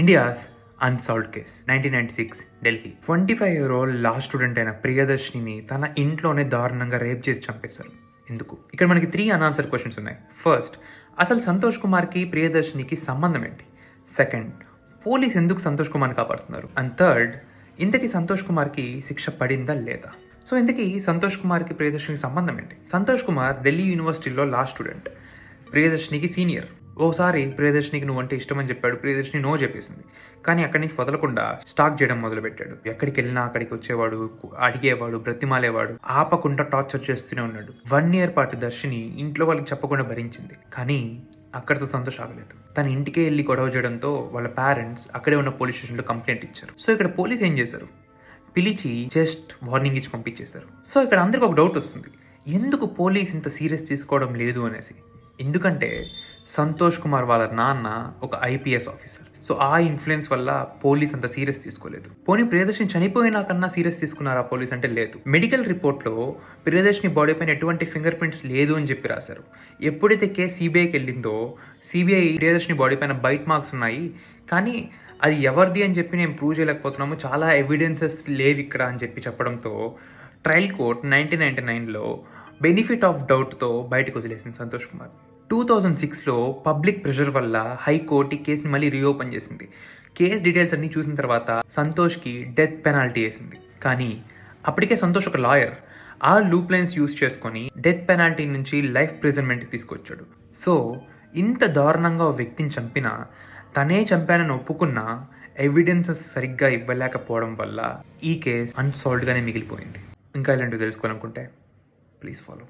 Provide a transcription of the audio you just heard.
India's unsolved case 1996 Delhi 25-year-old law student అయిన ప్రియదర్శిని తన ఇంట్లోనే దారుణంగా రేప్ చేసి చంపేశారు. ఎందుకు? ఇక్కడ మనకి 3 అన్ఆన్సర్డ్ క్వశ్చన్స్ ఉన్నాయి. ఫస్ట్, అసలు సంతోష్ కుమార్కి ప్రియదర్శినికి సంబంధం ఏంటి? సెకండ్, పోలీస్ ఎందుకు సంతోష్ కుమార్ని కాపాడుతున్నారు? అండ్ థర్డ్, ఇంతకీ సంతోష్ కుమార్కి శిక్ష పడిందా లేదా? సో ఇంతకీ సంతోష్ కుమార్కి ప్రియదర్శినికి సంబంధం ఏంటి? సంతోష్ కుమార్ ఢిల్లీ యూనివర్సిటీలో లా స్టూడెంట్, ప్రియదర్శినికి సీనియర్. ఓసారి ప్రియదర్శినికి నువ్వంటే ఇష్టమని చెప్పాడు, ప్రియదర్శిని నో చెప్పేసింది. కానీ అక్కడి నుంచి వదలకుండా స్టాక్ చేయడం మొదలుపెట్టాడు. ఎక్కడికి వెళ్ళినా అక్కడికి వచ్చేవాడు, అడిగేవాడు, బ్రతిమాలేవాడు, ఆపకుండా టార్చర్ చేస్తూనే ఉన్నాడు. 1 year పాటు దర్శిని ఇంట్లో వాళ్ళకి చెప్పకుండా భరించింది. కానీ అక్కడితో సంతోష్ ఆగలేదు. తన ఇంటికే వెళ్ళి గొడవ చేయడంతో వాళ్ళ పేరెంట్స్ అక్కడే ఉన్న పోలీస్ స్టేషన్లో కంప్లైంట్ ఇచ్చారు. సో ఇక్కడ పోలీస్ ఏం చేశారు? పిలిచి జస్ట్ వార్నింగ్ ఇచ్చి పంపించేశారు. సో ఇక్కడ అందరికి ఒక డౌట్ వస్తుంది, ఎందుకు పోలీస్ ఇంత సీరియస్ తీసుకోవడం లేదు అనేసి. ఎందుకంటే సంతోష్ కుమార్ వాళ్ళ నాన్న ఒక IPS ఆఫీసర్. సో ఆ ఇన్ఫ్లుయెన్స్ వల్ల పోలీస్ అంత సీరియస్ తీసుకోలేదు. పోనీ ప్రియదర్శిని చనిపోయినా కన్నా సీరియస్ తీసుకున్నారా పోలీస్ అంటే? లేదు. మెడికల్ రిపోర్ట్లో ప్రియదర్శిని బాడీ పైన ఎటువంటి ఫింగర్ ప్రింట్స్ లేదు అని చెప్పి రాశారు. ఎప్పుడైతే కేసు CBIకి వెళ్ళిందో CBI ప్రియదర్శిని బాడీ పైన బైట్ మార్క్స్ ఉన్నాయి, కానీ అది ఎవరిది అని చెప్పి నేను ప్రూవ్ చేయలేకపోతున్నాము, చాలా ఎవిడెన్సెస్ లేవు ఇక్కడ అని చెప్పి చెప్పడంతో ట్రయల్ కోర్ట్ 1999లో బెనిఫిట్ ఆఫ్ డౌట్తో బయటకు వదిలేసింది సంతోష్ కుమార్. 2006లో పబ్లిక్ ప్రెషర్ వల్ల హైకోర్టు ఈ కేసుని మళ్ళీ రీఓపెన్ చేసింది. కేసు డీటెయిల్స్ అన్ని చూసిన తర్వాత సంతోష్కి డెత్ పెనాల్టీ వేసింది. కానీ అప్పటికే సంతోష్ ఒక లాయర్. ఆ లూప్ లైన్స్ యూజ్ చేసుకొని డెత్ పెనాల్టీ నుంచి లైఫ్ ప్రిజన్మెంట్కి తీసుకొచ్చాడు. సో ఇంత దారుణంగా ఓ వ్యక్తిని చంపినా, తనే చంపానని ఒప్పుకున్నా ఎవిడెన్సెస్ సరిగ్గా ఇవ్వలేకపోవడం వల్ల ఈ కేసు అన్సాల్వ్డ్గానే మిగిలిపోయింది. ఇంకా ఇలాంటివి తెలుసుకోవాలనుకుంటే ప్లీజ్ ఫాలో.